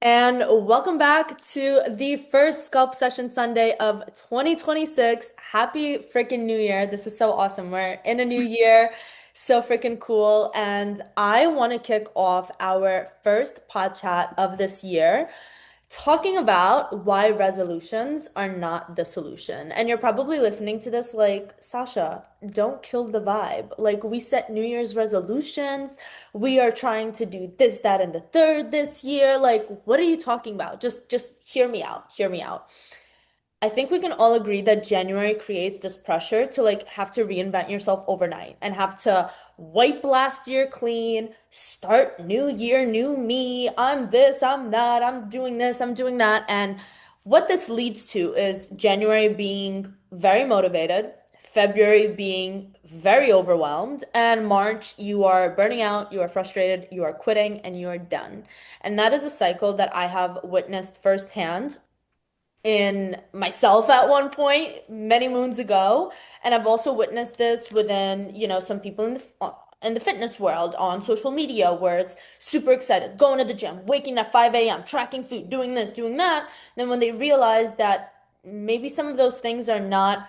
And welcome back to the first Sculpt Session Sunday of 2026. Happy freaking New Year. This is so awesome. We're in a new year. So freaking cool. And I want to kick off our first pod chat of this year talking about why resolutions are not the solution. And you're probably listening to this like, Sasha, don't kill the vibe. Like, we set New Year's resolutions. We are trying to do this, that, and the third this year. Like, what are you talking about? Just hear me out. Hear me out. I think we can all agree that January creates this pressure to like have to reinvent yourself overnight and have to wipe last year clean, start new year, new me. I'm this, I'm that, I'm doing this, I'm doing that. And what this leads to is January being very motivated, February being very overwhelmed, and March you are burning out, you are frustrated, you are quitting, and you are done. And that is a cycle that I have witnessed firsthand in myself at one point many moons ago, and I've also witnessed this within, some people in the fitness world on social media where it's super excited, going to the gym, waking up 5 a.m., tracking food, doing this, doing that. Then when they realize that maybe some of those things are not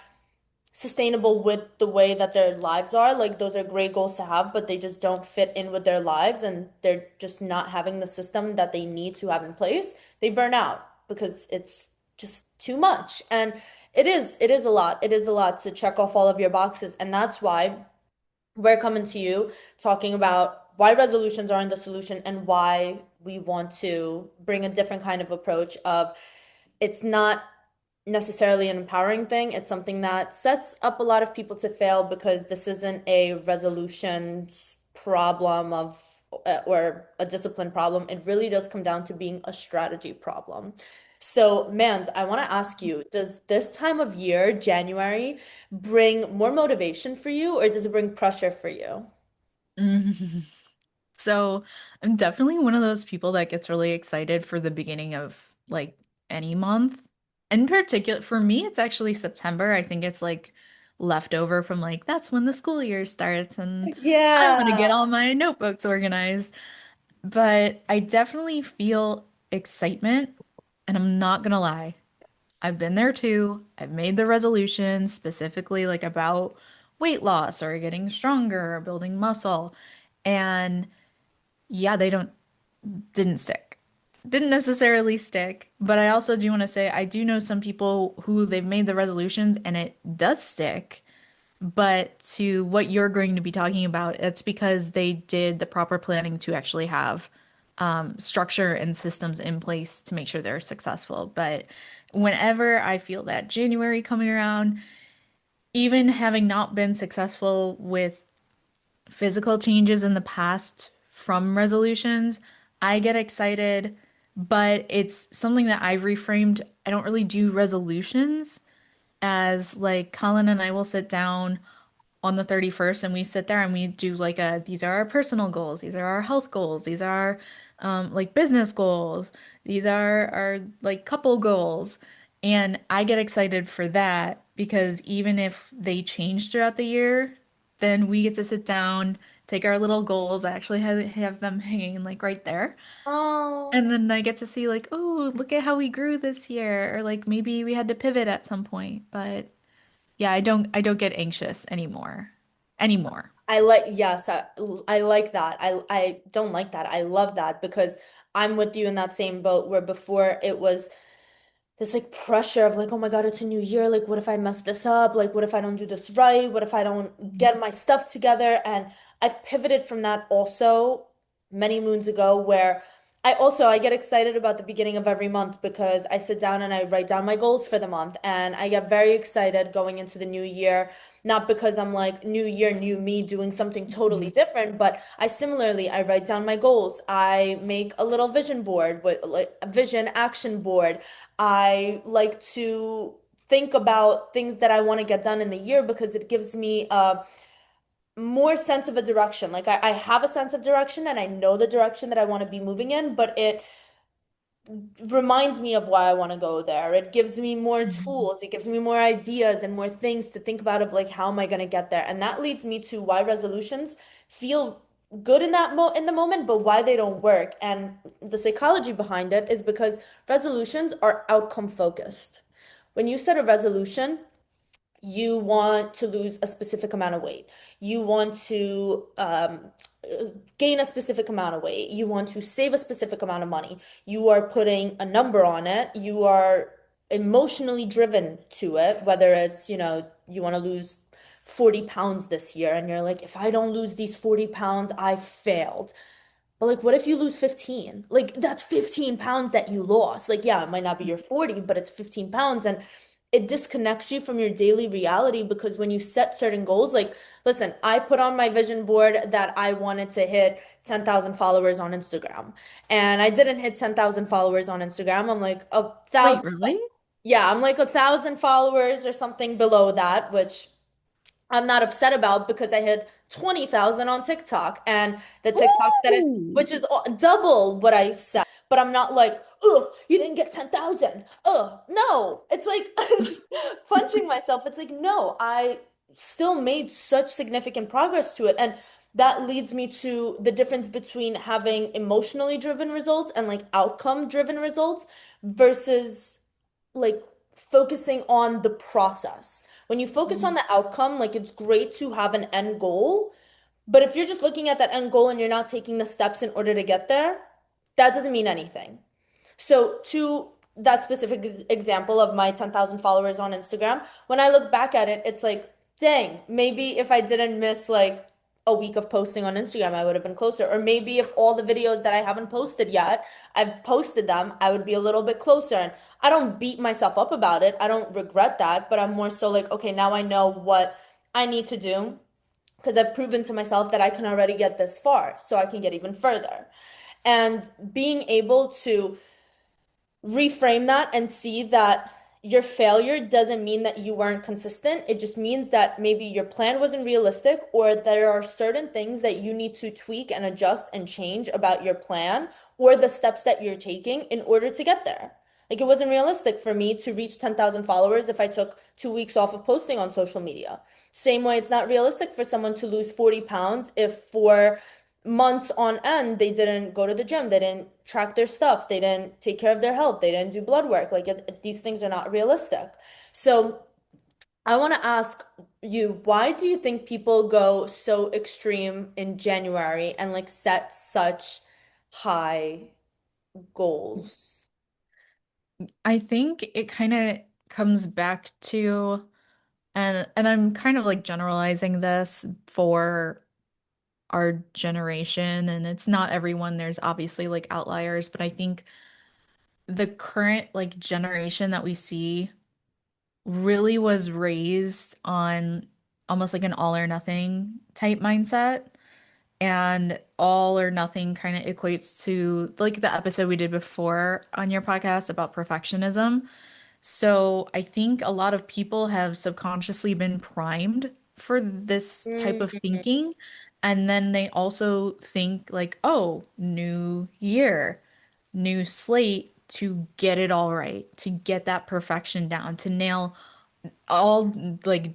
sustainable with the way that their lives are, like those are great goals to have, but they just don't fit in with their lives and they're just not having the system that they need to have in place, they burn out because it's just too much. And it is a lot. It is a lot to check off all of your boxes. And that's why we're coming to you talking about why resolutions aren't the solution and why we want to bring a different kind of approach of it's not necessarily an empowering thing. It's something that sets up a lot of people to fail because this isn't a resolutions problem of or a discipline problem. It really does come down to being a strategy problem. So, Mans, I want to ask you, does this time of year, January, bring more motivation for you or does it bring pressure for you? Mhm. So I'm definitely one of those people that gets really excited for the beginning of like any month. In particular, for me, it's actually September. I think it's like leftover from like that's when the school year starts and I'm gonna Yeah. get all my notebooks organized. But I definitely feel excitement, and I'm not gonna lie. I've been there too. I've made the resolutions specifically like about weight loss or getting stronger or building muscle. And yeah, they don't didn't stick. Didn't necessarily stick, but I also do want to say I do know some people who they've made the resolutions and it does stick. But to what you're going to be talking about, it's because they did the proper planning to actually have structure and systems in place to make sure they're successful. But whenever I feel that January coming around, even having not been successful with physical changes in the past from resolutions, I get excited, but it's something that I've reframed. I don't really do resolutions as like Colin and I will sit down on the 31st and we sit there and we do like these are our personal goals, these are our health goals, these are like business goals, these are our like couple goals. And I get excited for that because even if they change throughout the year, then we get to sit down, take our little goals. I actually have them hanging like right there. And Oh. then I get to see like, oh, look at how we grew this year, or like maybe we had to pivot at some point. But yeah, I don't get anxious anymore. Anymore. Yes, I like that. I don't like that. I love that because I'm with you in that same boat where before it was this like pressure of like, oh my God, it's a new year. Like, what if I mess this up? Like, what if I don't do this right? What if I don't get my stuff together? And I've pivoted from that also many moons ago where I get excited about the beginning of every month because I sit down and I write down my goals for the month and I get very excited going into the new year, not because I'm like new year, new me doing something totally Mhm. different, but I write down my goals. I make a little vision board with like a vision action board. I like to think about things that I want to get done in the year because it gives me a more sense of a direction. Like I have a sense of direction and I know the direction that I want to be moving in, but it reminds me of why I want to go there. It gives me more Mhm. tools. It gives me more ideas and more things to think about of like how am I going to get there? And that leads me to why resolutions feel good in in the moment, but why they don't work. And the psychology behind it is because resolutions are outcome focused. When you set a resolution, you want to lose a specific amount of weight. You want to gain a specific amount of weight. You want to save a specific amount of money. You are putting a number on it. You are emotionally driven to it, whether it's, you want to lose 40 pounds this year, and you're like, if I don't lose these 40 pounds, I failed. But like, what if you lose 15? Like, that's 15 pounds that you lost. Like, yeah, it might not be your 40, but it's 15 pounds. And it disconnects you from your daily reality because when you set certain goals, like, listen, I put on my vision board that I wanted to hit 10,000 followers on Instagram. And I didn't hit 10,000 followers on Instagram. I'm like a Wait, thousand, really? yeah, I'm like 1,000 followers or something below that, which I'm not upset about because I hit 20,000 on TikTok and the TikTok Ooh. which is double what I set. But I'm not like, oh, you didn't get 10,000. Oh, no. It's like punching myself. It's like, no, I still made such significant progress to it. And that leads me to the difference between having emotionally driven results and like outcome driven results versus like focusing on the process. When you focus on the outcome, like it's great to have an end goal, but if you're just looking at that end goal and you're not taking the steps in order to get there, that doesn't mean anything. So, to that specific example of my 10,000 followers on Instagram, when I look back at it, it's like, dang, maybe if I didn't miss like a week of posting on Instagram, I would have been closer. Or maybe if all the videos that I haven't posted yet, I've posted them, I would be a little bit closer. And I don't beat myself up about it. I don't regret that, but I'm more so like, okay, now I know what I need to do because I've proven to myself that I can already get this far, so I can get even further. And being able to reframe that and see that your failure doesn't mean that you weren't consistent. It just means that maybe your plan wasn't realistic, or there are certain things that you need to tweak and adjust and change about your plan or the steps that you're taking in order to get there. Like it wasn't realistic for me to reach 10,000 followers if I took 2 weeks off of posting on social media. Same way, it's not realistic for someone to lose 40 pounds if for months on end they didn't go to the gym, they didn't track their stuff, they didn't take care of their health, they didn't do blood work. Like these things are not realistic. So I want to ask you, why do you think people go so extreme in January and like set such high goals? I think it kind of comes back to, and I'm kind of like generalizing this for our generation, and it's not everyone. There's obviously like outliers, but I think the current like generation that we see really was raised on almost like an all or nothing type mindset. And all or nothing kind of equates to like the episode we did before on your podcast about perfectionism. So I think a lot of people have subconsciously been primed for this type of Mhm. thinking. And then they also think like, oh, new year, new slate to get it all right, to get that perfection down, to nail all like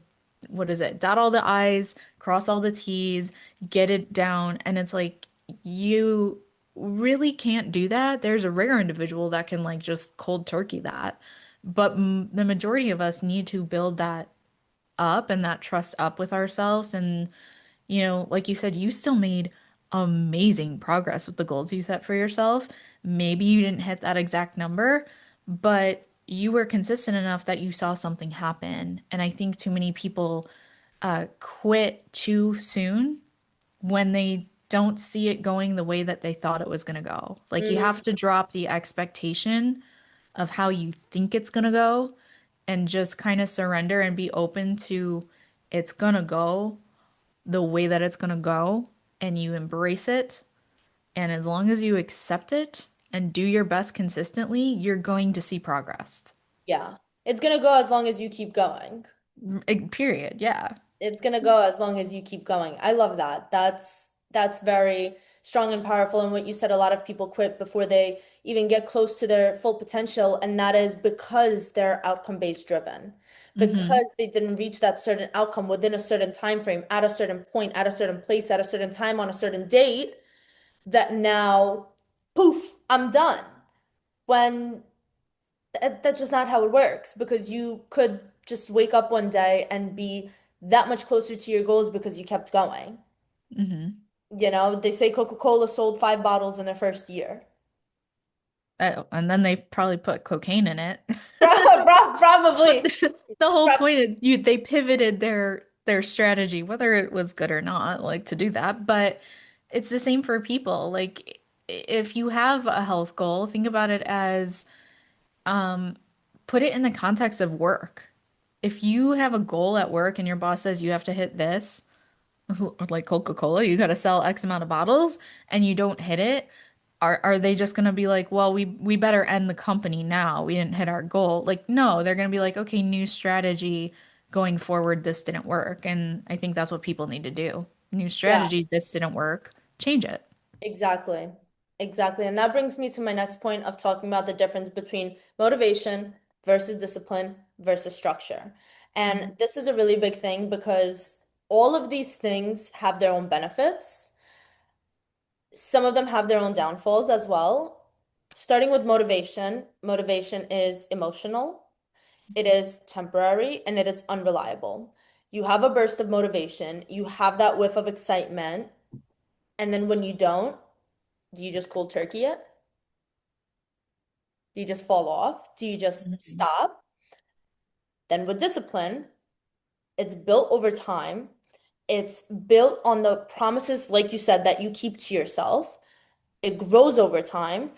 what is it? Dot all the I's, cross all the T's, get it down. And it's like you really can't do that. There's a rare individual that can like just cold turkey that. But m the majority of us need to build that up and that trust up with ourselves. And, like you said, you still made amazing progress with the goals you set for yourself. Maybe you didn't hit that exact number, but you were consistent enough that you saw something happen. And I think too many people quit too soon when they don't see it going the way that they thought it was going to go. Like you have to drop the expectation of how you think it's going to go and just kind of surrender and be open to it's going to go the way that it's going to go and you embrace it. And as long as you accept it and do your best consistently, you're going to see progress. Yeah. It's gonna go as long as you keep going. Period. Yeah. It's gonna go as long as you keep going. I love that. That's very strong and powerful. And what you said, a lot of people quit before they even get close to their full potential, and that is because they're outcome-based driven. Mm-hmm. because they didn't reach that certain outcome within a certain time frame, at a certain point, at a certain place, at a certain time, on a certain date, that now, poof, I'm done. When that's just not how it works, because you could just wake up one day and be that much closer to your goals because you kept going. Mm-hmm. They say Coca-Cola sold 5 bottles in their first year. Oh, and then they probably put cocaine in it. But Probably. the whole point is they pivoted their strategy, whether it was good or not, like to do that. But it's the same for people. Like if you have a health goal, think about it as um put it in the context of work. If you have a goal at work and your boss says you have to hit this, like Coca-Cola, you got to sell X amount of bottles and you don't hit it, are they just going to be like, well, we better end the company now. We didn't hit our goal. Like, no, they're going to be like, okay, new strategy going forward. This didn't work. And I think that's what people need to do. New Yeah, strategy, this didn't work. Change it. exactly. Exactly. And that brings me to my next point of talking about the difference between motivation versus discipline versus structure. Mhm. And this is a really big thing because all of these things have their own benefits. Some of them have their own downfalls as well. Starting with motivation, motivation is emotional, it is temporary, and it is unreliable. You have a burst of motivation, you have that whiff of excitement, and then when you don't, do you just cold turkey it? Do you just fall off? Do you just Mhm. stop? Then with discipline, it's built over time. It's built on the promises, like you said, that you keep to yourself. It grows over time.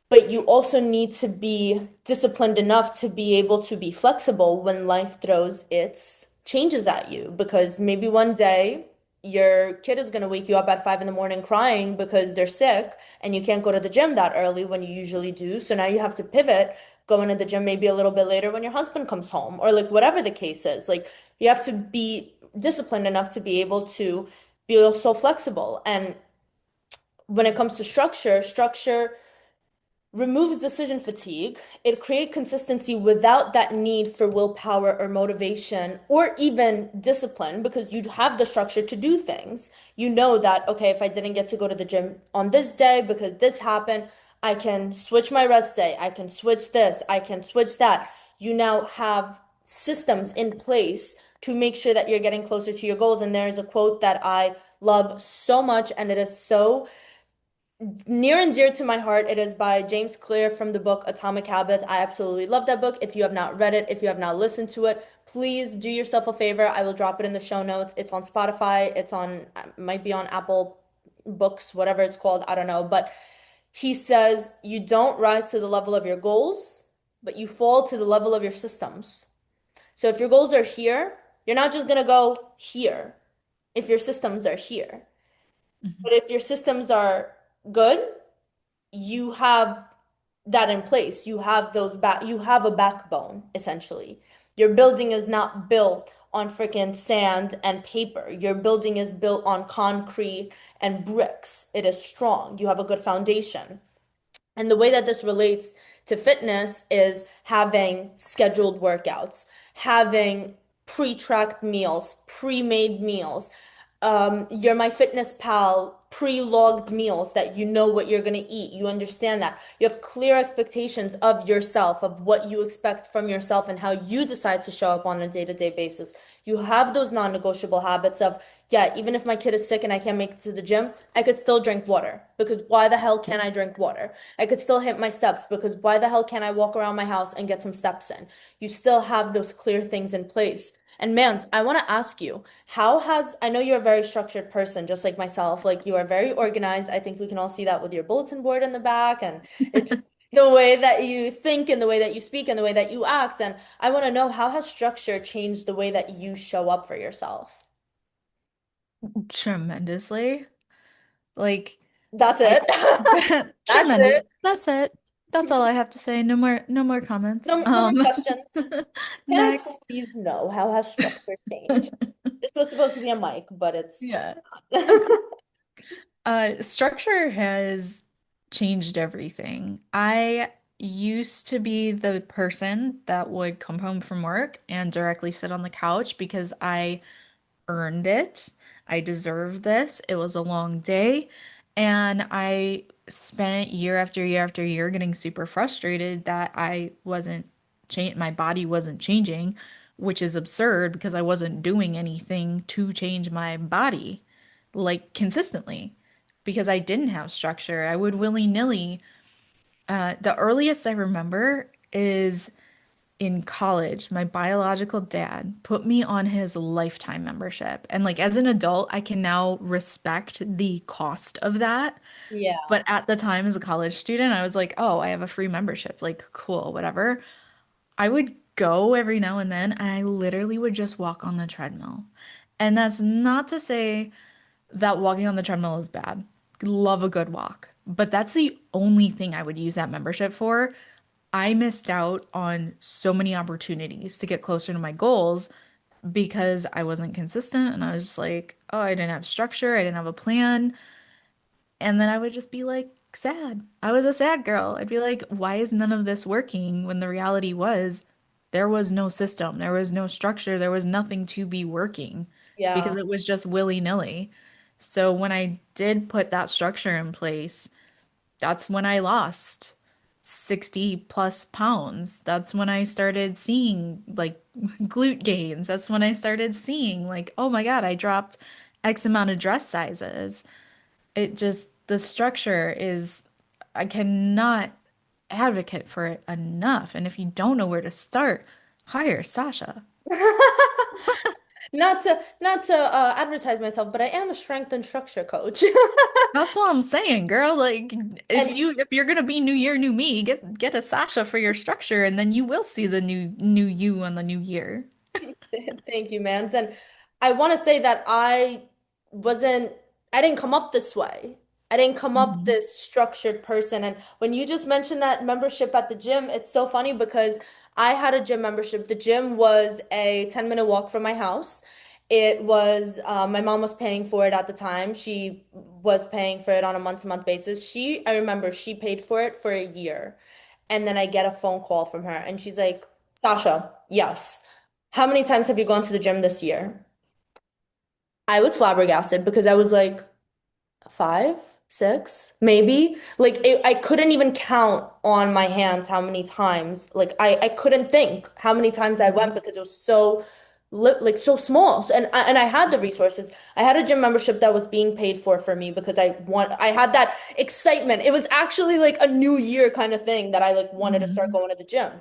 But you also need to be disciplined enough to be able to be flexible when life throws its changes at you. Because maybe one day your kid is going to wake you up at 5 in the morning crying because they're sick and you can't go to the gym that early when you usually do. So now you have to pivot, going to the gym maybe a little bit later when your husband comes home, or like whatever the case is. Like you have to be disciplined enough to be able to be so flexible. And when it comes to structure removes decision fatigue. It creates consistency without that need for willpower or motivation or even discipline because you have the structure to do things. You know that, okay, if I didn't get to go to the gym on this day because this happened, I can switch my rest day. I can switch this. I can switch that. You now have systems in place to make sure that you're getting closer to your goals. And there's a quote that I love so much, and it is so near and dear to my heart. It is by James Clear from the book Atomic Habits. I absolutely love that book. If you have not read it, if you have not listened to it, please do yourself a favor. I will drop it in the show notes. It's on Spotify. It's on, might be on Apple Books, whatever it's called. I don't know. But he says you don't rise to the level of your goals, but you fall to the level of your systems. So if your goals are here, you're not just going to go here if your systems are here. Mhm. But if your systems are good, you have that in place. You have a backbone, essentially. Your building is not built on freaking sand and paper. Your building is built on concrete and bricks. It is strong. You have a good foundation. And the way that this relates to fitness is having scheduled workouts, having pre-tracked meals, pre-made meals, your MyFitnessPal pre-logged meals that you know what you're going to eat. You understand that. You have clear expectations of yourself, of what you expect from yourself and how you decide to show up on a day-to-day basis. You have those non-negotiable habits of, yeah, even if my kid is sick and I can't make it to the gym, I could still drink water because why the hell can't I drink water? I could still hit my steps because why the hell can't I walk around my house and get some steps in? You still have those clear things in place. And Mans, I want to ask you, I know you're a very structured person, just like myself. Like you are very organized. I think we can all see that with your bulletin board in the back and it's the way that you think and the way that you speak and the way that you act. And I want to know, how has structure changed the way that you show up for yourself? Tremendously. Like That's I it. That's tremendous. it. That's it. That's all I have to say. No more comments. No more questions. Can I Next. please know, how has structure changed? This was supposed to be a mic, but it's Yeah. not. Okay. Structure has changed everything. I used to be the person that would come home from work and directly sit on the couch because I earned it. I deserved this. It was a long day. And I spent year after year after year getting super frustrated that I wasn't my body wasn't changing, which is absurd because I wasn't doing anything to change my body like consistently because I didn't have structure. I would willy-nilly. The earliest I remember is in college, my biological dad put me on his lifetime membership. And like as an adult, I can now respect the cost of that. Yeah. But at the time as a college student, I was like, oh, I have a free membership. Like, cool, whatever. I would go every now and then, and I literally would just walk on the treadmill. And that's not to say that walking on the treadmill is bad. Love a good walk. But that's the only thing I would use that membership for. I missed out on so many opportunities to get closer to my goals because I wasn't consistent and I was just like, oh, I didn't have structure, I didn't have a plan. And then I would just be like sad. I was a sad girl. I'd be like, why is none of this working? When the reality was there was no system, there was no structure, there was nothing to be working because Yeah. it was just willy-nilly. So when I did put that structure in place, that's when I lost 60 plus pounds. That's when I started seeing like glute gains. That's when I started seeing like, oh my God, I dropped X amount of dress sizes. It just, the structure is, I cannot advocate for it enough. And if you don't know where to start, hire Sasha. Not to advertise myself, but I am a strength and structure coach. That's what I'm saying, girl. Like And if you're gonna be new year, new me, get a Sasha for your structure and then you will see the new you on the new year. thank you, Mans. And I want to say that wasn't, I didn't come up this way. I didn't come up Mhm. this structured person. And when you just mentioned that membership at the gym, it's so funny because I had a gym membership. The gym was a 10-minute walk from my house. It was, my mom was paying for it at the time. She was paying for it on a month-to-month basis. I remember she paid for it for a year. And then I get a phone call from her and she's like, Sasha, yes. How many times have you gone to the gym this year? I was flabbergasted because I was like, five, six, maybe. I couldn't even count on my hands how many times. I couldn't think how many times I went Mhm. because it was so so small. And I had the resources. I had a gym membership that was being paid for me because I had that excitement. It was actually like a new year kind of thing that I like wanted to start Mhm. going to the gym.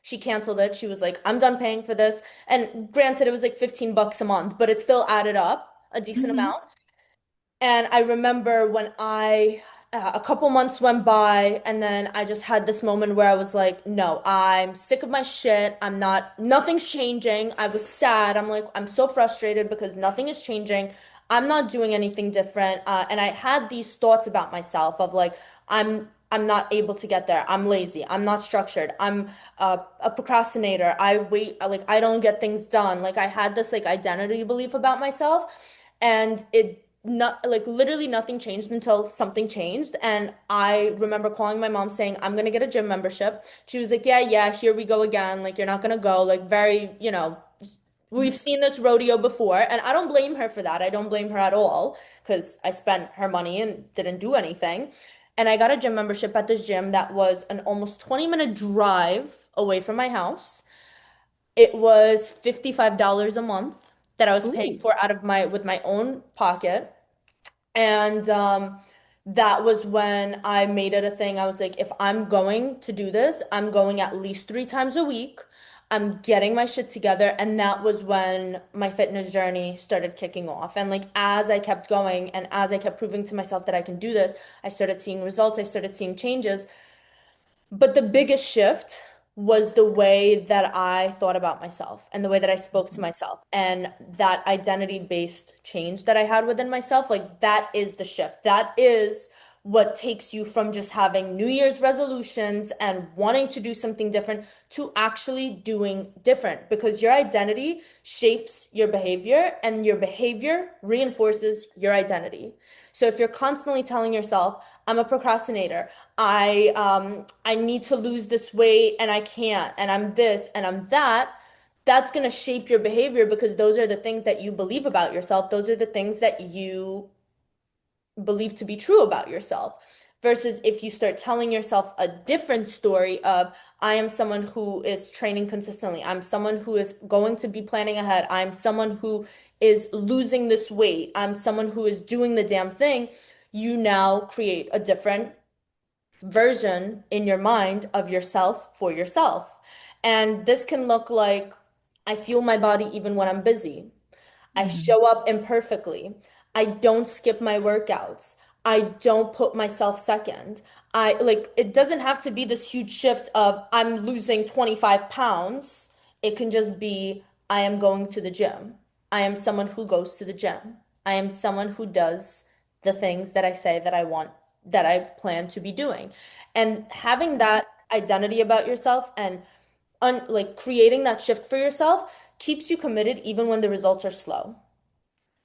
She canceled it. She was like, I'm done paying for this. And granted, it was like 15 bucks a month, but it still added up a decent Mhm. amount. And I remember a couple months went by, and then I just had this moment where I was like, no, I'm sick of my shit. Nothing's changing. I was sad. I'm like, I'm so frustrated because nothing is changing. I'm not doing anything different. And I had these thoughts about myself of like, I'm not able to get there. I'm lazy. I'm not structured. I'm a procrastinator. I wait, like I don't get things done. Like I had this like identity belief about myself. And it not like literally nothing changed until something changed. And I remember calling my mom saying, I'm gonna get a gym membership. She was like, yeah, yeah, here we go again. Like you're not gonna go. Like very, we've seen this rodeo before. And I don't blame her for that. I don't blame her at all because I spent her money and didn't do anything. And I got a gym membership at this gym that was an almost 20-minute drive away from my house. It was $55 a month that I was paying Ooh. for out of my with my own pocket. And that was when I made it a thing. I was like, if I'm going to do this, I'm going at least 3 times a week. I'm getting my shit together. And that was when my fitness journey started kicking off. And like as I kept going and as I kept proving to myself that I can do this, I started seeing results. I started seeing changes. But the biggest shift was the way that I thought about myself and the way that I spoke to myself and that identity-based change that I had within myself. Like that is the shift. That is what takes you from just having New Year's resolutions and wanting to do something different to actually doing different because your identity shapes your behavior and your behavior reinforces your identity. So if you're constantly telling yourself, I'm a procrastinator, I need to lose this weight and I can't, and I'm this and I'm that, that's going to shape your behavior because those are the things that you believe about yourself. Those are the things that you believe to be true about yourself. Versus if you start telling yourself a different story of, I am someone who is training consistently. I'm someone who is going to be planning ahead. I'm someone who is losing this weight. I'm someone who is doing the damn thing. You now create a different version in your mind of yourself for yourself. And this can look like, I feel my body even when I'm busy. I Mhm. show up imperfectly. I don't skip my workouts. I don't put myself second. I like it doesn't have to be this huge shift of I'm losing 25 pounds. It can just be I am going to the gym. I am someone who goes to the gym. I am someone who does the things that I say that I want, that I plan to be doing. And having that identity about yourself and like creating that shift for yourself keeps you committed even when the results are slow.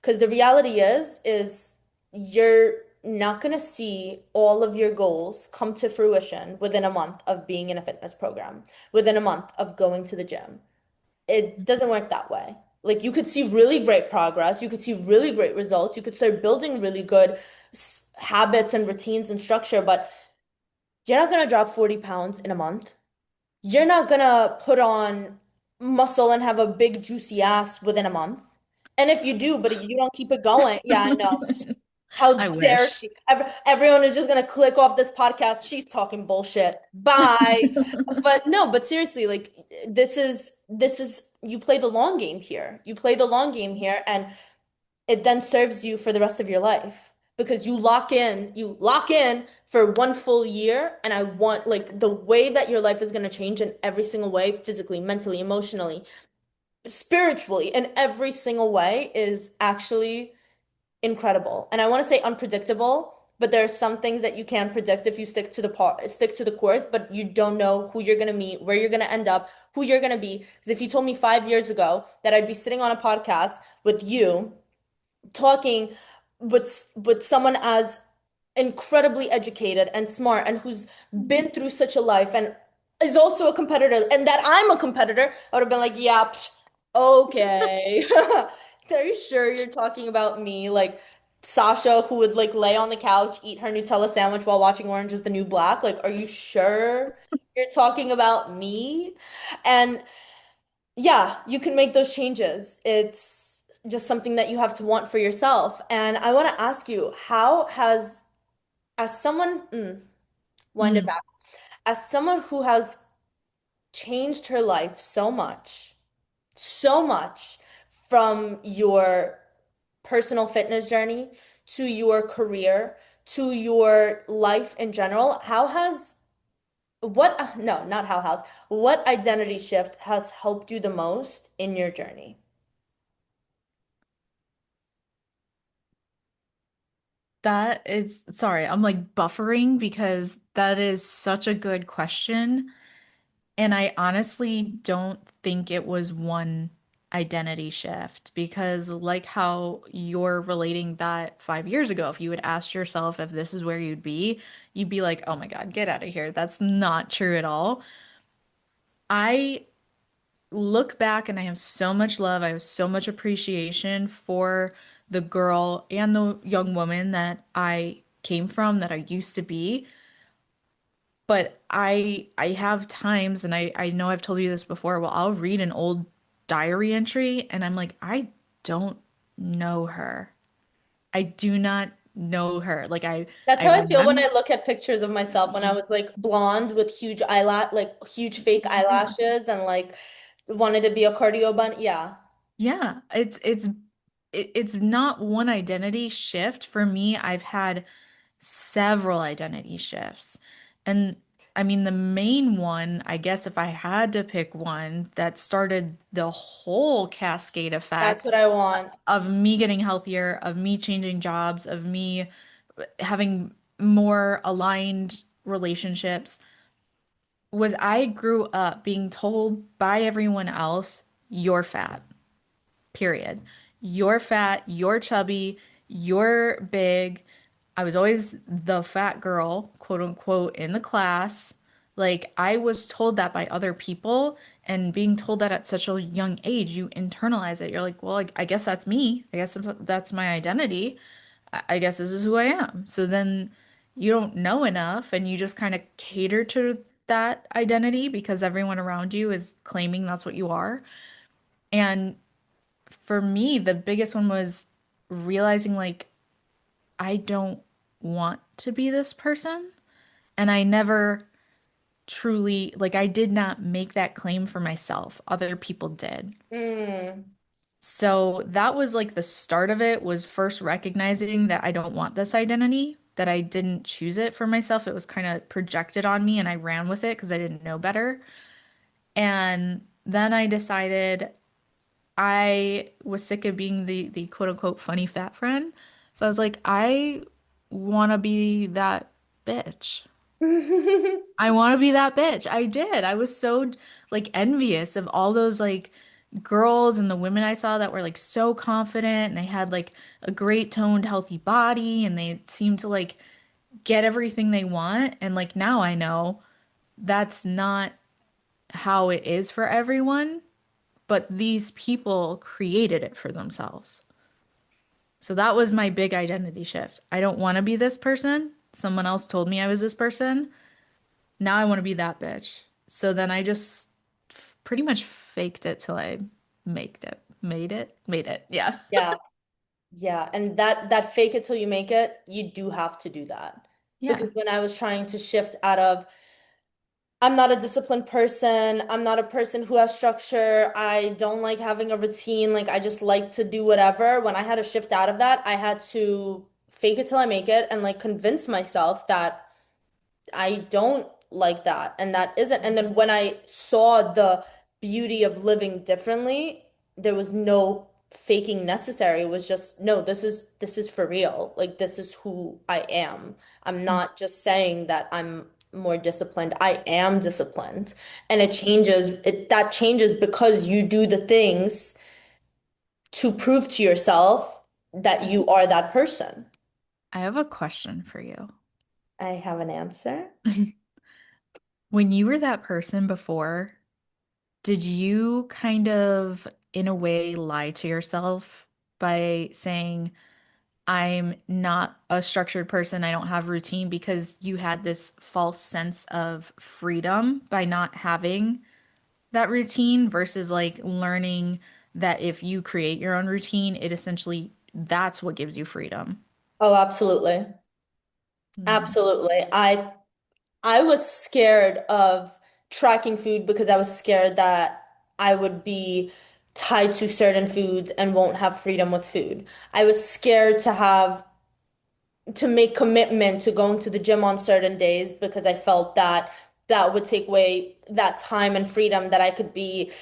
Because the reality is you're not going to see all of your goals come to fruition within a month of being in a fitness program, within a month of going to the gym. It doesn't work that way. Like you could see really great progress, you could see really great results, you could start building really good habits and routines and structure, but you're not going to drop 40 pounds in a month. You're not gonna put on muscle and have a big juicy ass within a month. And if you do, but you don't keep it going, yeah, I know. I How dare wish. she? Everyone is just gonna click off this podcast. She's talking bullshit. Bye. But no, but seriously, like this is you play the long game here. You play the long game here, and it then serves you for the rest of your life because you lock in for one full year. And I want like the way that your life is going to change in every single way, physically, mentally, emotionally, spiritually, in every single way is actually incredible. And I want to say unpredictable, but there are some things that you can predict if you stick to the course, but you don't know who you're going to meet, where you're going to end up, who you're going to be. Because if you told me 5 years ago that I'd be sitting on a podcast with you talking with someone as incredibly educated and smart and who's been through such a life and is also a competitor and that I'm a competitor, I would have been like, yeah, psh, okay. Are you sure you're talking about me? Like Sasha, who would like lay on the couch, eat her Nutella sandwich while watching Orange is the New Black? Like, are you sure you're talking about me? And yeah, you can make those changes. It's just something that you have to want for yourself. And I want to ask you, how has, as someone, wind it Mm. back, as someone who has changed her life so much from your personal fitness journey to your career to your life in general, how has what, no, not how has, what identity shift has helped you the most in your journey? That is, sorry, I'm like buffering because that is such a good question. And I honestly don't think it was one identity shift because, like how you're relating that 5 years ago, if you had asked yourself if this is where you'd be like, oh my God, get out of here. That's not true at all. I look back and I have so much love, I have so much appreciation for the girl and the young woman that I came from, that I used to be. But I have times, and I know I've told you this before, well, I'll read an old diary entry and I'm like, I don't know her. I do not know her. Like That's I how I feel when remember, I look at pictures of myself when I was like blonde with huge eyelash, like huge fake eyelashes and like wanted to be a cardio bun. Yeah. yeah, it's not one identity shift for me. I've had several identity shifts. And I mean, the main one, I guess if I had to pick one that started the whole cascade That's effect what I want. of me getting healthier, of me changing jobs, of me having more aligned relationships, was I grew up being told by everyone else, you're fat, period. You're fat, you're chubby, you're big. I was always the fat girl, quote unquote, in the class. Like I was told that by other people, and being told that at such a young age, you internalize it. You're like, well, I guess that's me. I guess that's my identity. I guess this is who I am. So then you don't know enough, and you just kind of cater to that identity because everyone around you is claiming that's what you are. And for me, the biggest one was realizing like I don't want to be this person. And I never truly, like, I did not make that claim for myself. Other people did. Mm, So that was like the start of it, was first recognizing that I don't want this identity, that I didn't choose it for myself. It was kind of projected on me and I ran with it because I didn't know better. And then I decided I was sick of being the quote unquote funny fat friend. So I was like, I want to be that bitch. I want to be that bitch. I did. I was so like envious of all those like girls and the women I saw that were like so confident and they had like a great toned, healthy body and they seemed to like get everything they want. And like now I know that's not how it is for everyone, but these people created it for themselves. So that was my big identity shift. I don't want to be this person. Someone else told me I was this person. Now I want to be that bitch. So then I just pretty much faked it till I made it. Made it. Yeah. yeah. Yeah, and that fake it till you make it, you do have to do that. Yeah. Because when I was trying to shift out of I'm not a disciplined person, I'm not a person who has structure, I don't like having a routine, like I just like to do whatever. When I had to shift out of that, I had to fake it till I make it and like convince myself that I don't like that and that isn't. And then when I saw the beauty of living differently, there was no faking necessary. It was just, no, this is for real. Like this is who I am. I'm not just saying that I'm more disciplined. I am disciplined. And it changes, that changes because you do the things to prove to yourself that you are that person. I have a question for you. I have an answer. When you were that person before, did you kind of, in a way, lie to yourself by saying, I'm not a structured person, I don't have routine because you had this false sense of freedom by not having that routine versus like learning that if you create your own routine, it essentially that's what gives you freedom. Oh, absolutely. Mm. Absolutely. I was scared of tracking food because I was scared that I would be tied to certain foods and won't have freedom with food. I was scared to make commitment to going to the gym on certain days because I felt that that would take away that time and freedom that I could be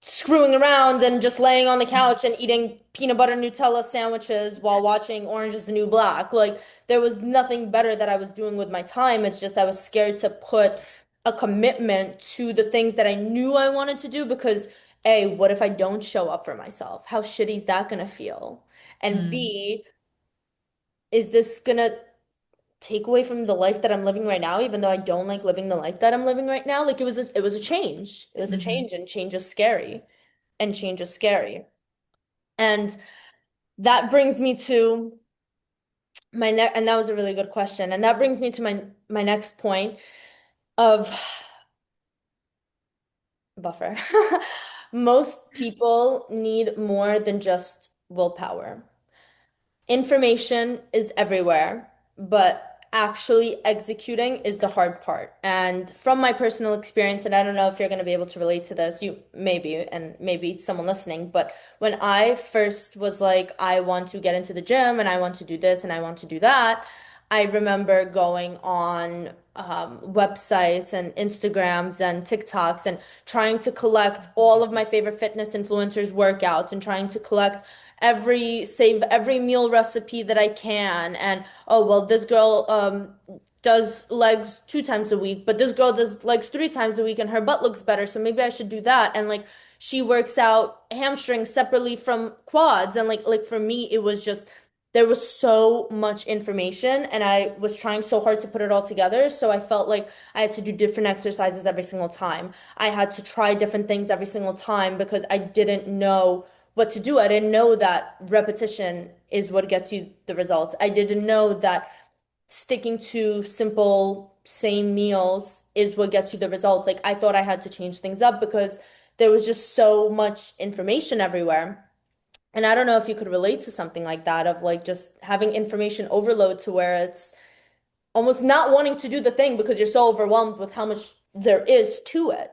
screwing around and just laying on the couch and eating peanut butter Nutella sandwiches while watching Orange is the New Black. Like there was nothing better that I was doing with my time. It's just I was scared to put a commitment to the things that I knew I wanted to do because A, what if I don't show up for myself? How shitty is that gonna feel? And Mm. B, is this gonna take away from the life that I'm living right now, even though I don't like living the life that I'm living right now? Like it was a change. It was a Hmm. change and change is scary and change is scary. And that brings me to my ne and that was a really good question. And that brings me to my next point of buffer. Most people need more than just willpower. Information is everywhere, but actually executing is the hard part. And from my personal experience, and I don't know if you're going to be able to relate to this, you maybe, and maybe someone listening, but when I first was like, I want to get into the gym and I want to do this and I want to do that, I remember going on websites and Instagrams and TikToks and trying to collect all of my favorite fitness influencers' workouts and trying to collect save every meal recipe that I can. And oh, well, this girl does legs 2 times a week, but this girl does legs 3 times a week and her butt looks better. So maybe I should do that. And like she works out hamstrings separately from quads. And like for me, it was just there was so much information and I was trying so hard to put it all together. So I felt like I had to do different exercises every single time. I had to try different things every single time because I didn't know what to do. I didn't know that repetition is what gets you the results. I didn't know that sticking to simple, same meals is what gets you the results. Like I thought I had to change things up because there was just so much information everywhere. And I don't know if you could relate to something like that of like just having information overload to where it's almost not wanting to do the thing because you're so overwhelmed with how much there is to it.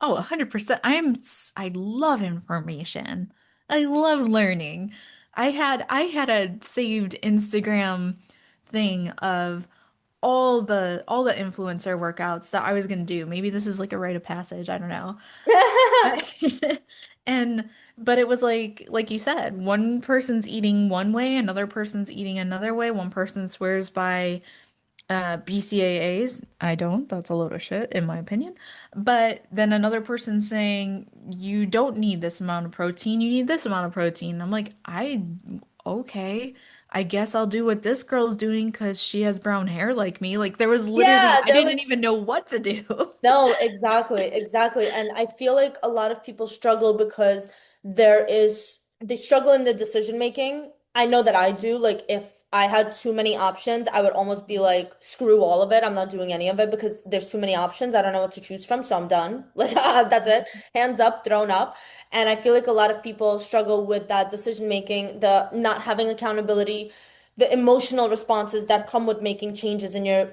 Oh, 100%. I love information. I love learning. I had a saved Instagram thing of all the influencer workouts that I was gonna do. Maybe this is like a rite of passage, I don't know. And but it was like you said, one person's eating one way, another person's eating another way. One person swears by BCAAs. I don't. That's a load of shit, in my opinion. But then another person saying you don't need this amount of protein, you need this amount of protein. I'm like, okay. I guess I'll do what this girl's doing because she has brown hair like me. Like there was literally, Yeah, I there didn't was even know what to do. no, exactly, exactly. And I feel like a lot of people struggle because they struggle in the decision making. I know that I do. Like, if I had too many options, I would almost be like, screw all of it. I'm not doing any of it because there's too many options. I don't know what to choose from, so I'm done. Like, that's it. Hands up, thrown up. And I feel like a lot of people struggle with that decision making, the not having accountability, the emotional responses that come with making changes in your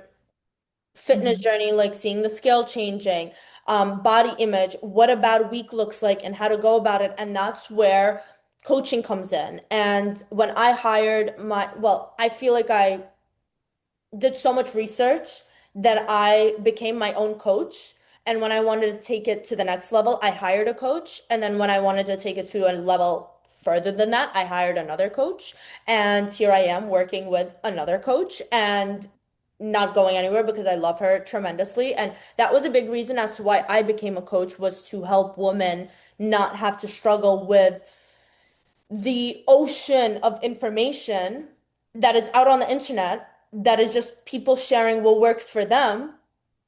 fitness Mhm. journey, like seeing the scale changing, body image, what a bad week looks like, and how to go about it. And that's where coaching comes in. And when I hired well, I feel like I did so much research that I became my own coach. And when I wanted to take it to the next level, I hired a coach. And then when I wanted to take it to a level further than that, I hired another coach. And here I am working with another coach and not going anywhere because I love her tremendously. And that was a big reason as to why I became a coach was to help women not have to struggle with the ocean of information that is out on the internet that is just people sharing what works for them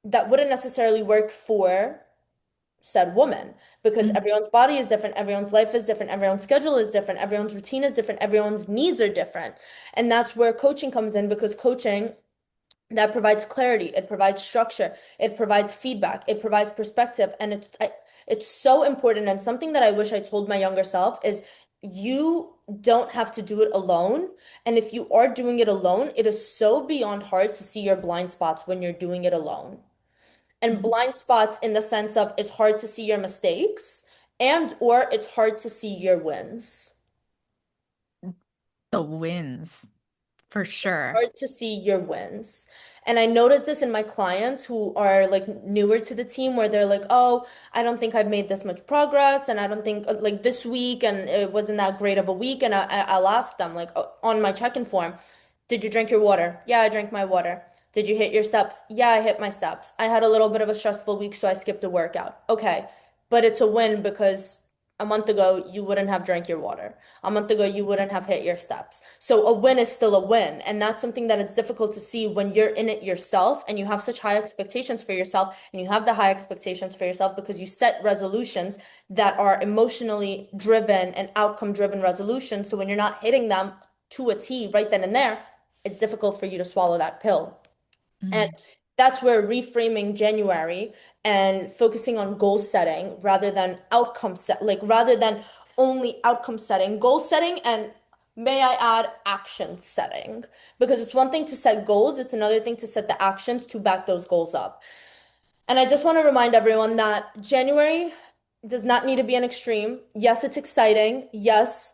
that wouldn't necessarily work for said woman because Mhm. everyone's body is different, everyone's life is different, everyone's schedule is different, everyone's routine is different, everyone's needs are different. And that's where coaching comes in because coaching that provides clarity, it provides structure, it provides feedback, it provides perspective, and it's so important. And something that I wish I told my younger self is you don't have to do it alone. And if you are doing it alone, it is so beyond hard to see your blind spots when you're doing it alone. And Mhm. blind spots in the sense of it's hard to see your mistakes and or it's hard to see your wins. The wins, for sure. Hard to see your wins. And I noticed this in my clients who are like newer to the team where they're like, oh, I don't think I've made this much progress. And I don't think like this week and it wasn't that great of a week. And I'll ask them like on my check-in form, did you drink your water? Yeah, I drank my water. Did you hit your steps? Yeah, I hit my steps. I had a little bit of a stressful week, so I skipped a workout. Okay, but it's a win because a month ago you wouldn't have drank your water. A month ago you wouldn't have hit your steps. So a win is still a win. And that's something that it's difficult to see when you're in it yourself and you have such high expectations for yourself. And you have the high expectations for yourself because you set resolutions that are emotionally driven and outcome driven resolutions. So when you're not hitting them to a T right then and there, it's difficult for you to swallow that pill. And Mm. that's where reframing January and focusing on goal setting rather than outcome set, like rather than only outcome setting, goal setting, and may I add action setting. Because it's one thing to set goals, it's another thing to set the actions to back those goals up. And I just want to remind everyone that January does not need to be an extreme. Yes, it's exciting. Yes,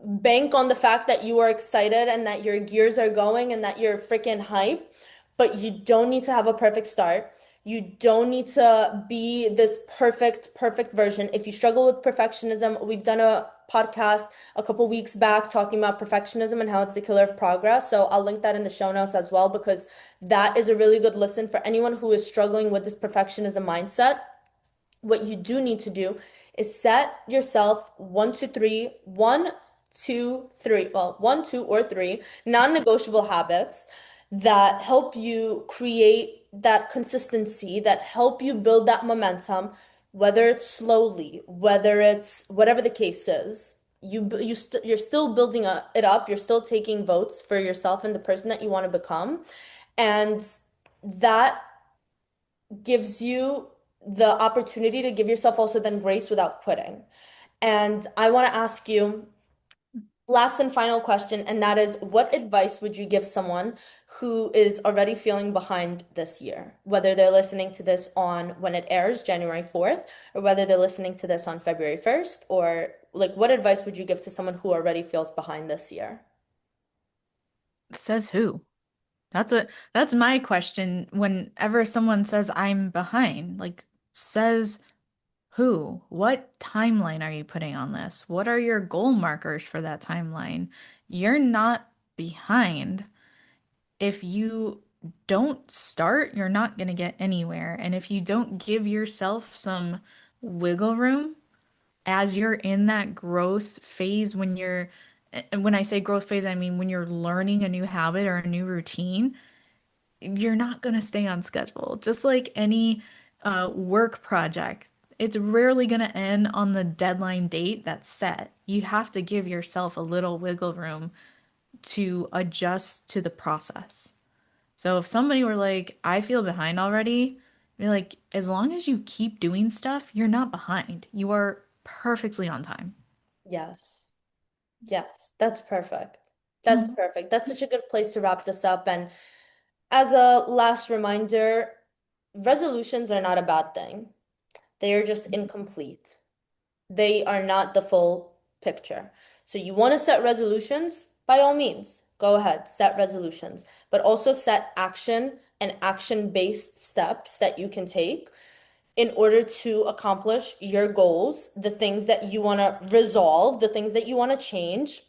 bank on the fact that you are excited and that your gears are going and that you're freaking hype, but you don't need to have a perfect start. You don't need to be this perfect version. If you struggle with perfectionism, we've done a podcast a couple weeks back talking about perfectionism and how it's the killer of progress. So I'll link that in the show notes as well because that is a really good listen for anyone who is struggling with this perfectionism mindset. What you do need to do is set yourself one, two, three, one two, three, well, one, two, or three non-negotiable habits that help you create that consistency, that help you build that momentum, whether it's slowly, whether it's whatever the case is. You're still building it up. You're still taking votes for yourself and the person that you want to become, and that gives you the opportunity to give yourself also then grace without quitting. And I want to ask you last and final question, and that is, what advice would you give someone who is already feeling behind this year? Whether they're listening to this on when it airs, January 4th, or whether they're listening to this on February 1st, or like what advice would you give to someone who already feels behind this year? Says who? That's my question whenever someone says I'm behind. Like, says who? What timeline are you putting on this? What are your goal markers for that timeline? You're not behind. If you don't start, you're not going to get anywhere. And if you don't give yourself some wiggle room as you're in that growth phase, and when I say growth phase, I mean when you're learning a new habit or a new routine, you're not going to stay on schedule. Just like any work project, it's rarely going to end on the deadline date that's set. You have to give yourself a little wiggle room to adjust to the process. So if somebody were like, I feel behind already, be like, as long as you keep doing stuff, you're not behind. You are perfectly on time. Yes. Yes, that's perfect. That's Mhm. perfect. That's such a good place to wrap this up. And as a last reminder, resolutions are not a bad thing. They are just incomplete. They are not the full picture. So you want to set resolutions? By all means, go ahead, set resolutions, but also set action and action-based steps that you can take in order to accomplish your goals, the things that you want to resolve, the things that you want to change.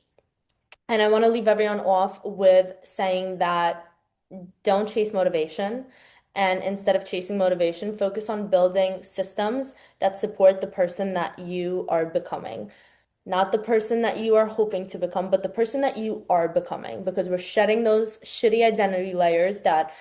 And I want to leave everyone off with saying that don't chase motivation. And instead of chasing motivation, focus on building systems that support the person that you are becoming. Not the person that you are hoping to become, but the person that you are becoming. Because we're shedding those shitty identity layers that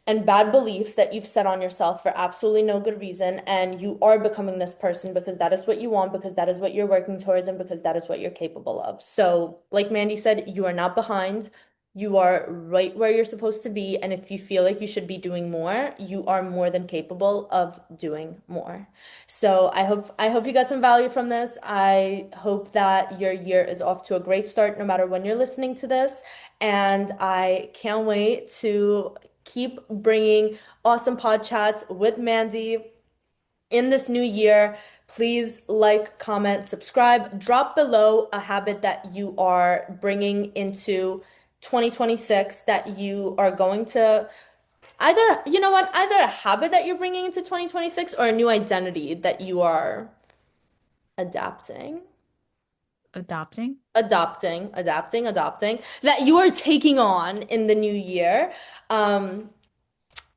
and bad beliefs that you've set on yourself for absolutely no good reason. And you are becoming this person because that is what you want, because that is what you're working towards, and because that is what you're capable of. So, like Mandy said, you are not behind. You are right where you're supposed to be. And if you feel like you should be doing more, you are more than capable of doing more. So I hope you got some value from this. I hope that your year is off to a great start no matter when you're listening to this. And I can't wait to keep bringing awesome pod chats with Mandy in this new year. Please like, comment, subscribe, drop below a habit that you are bringing into 2026 that you are going to either, you know what, either a habit that you're bringing into 2026 or a new identity that you are adapting. Adopting. Adapting, that you are taking on in the new year. Um,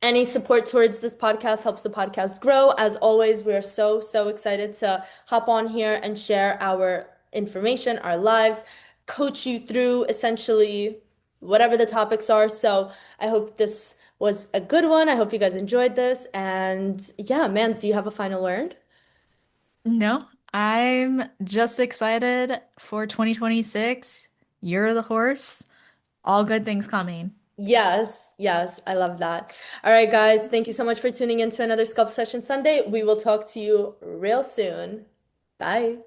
Any support towards this podcast helps the podcast grow. As always, we are so, so excited to hop on here and share our information, our lives, coach you through essentially whatever the topics are. So I hope this was a good one. I hope you guys enjoyed this. And yeah, Mans, do you have a final word? No, I'm just excited for 2026. You're the horse. All good things coming. Yes, yes, I love that. All right, guys, thank you so much for tuning in to another Sculpt Session Sunday. We will talk to you real soon. Bye.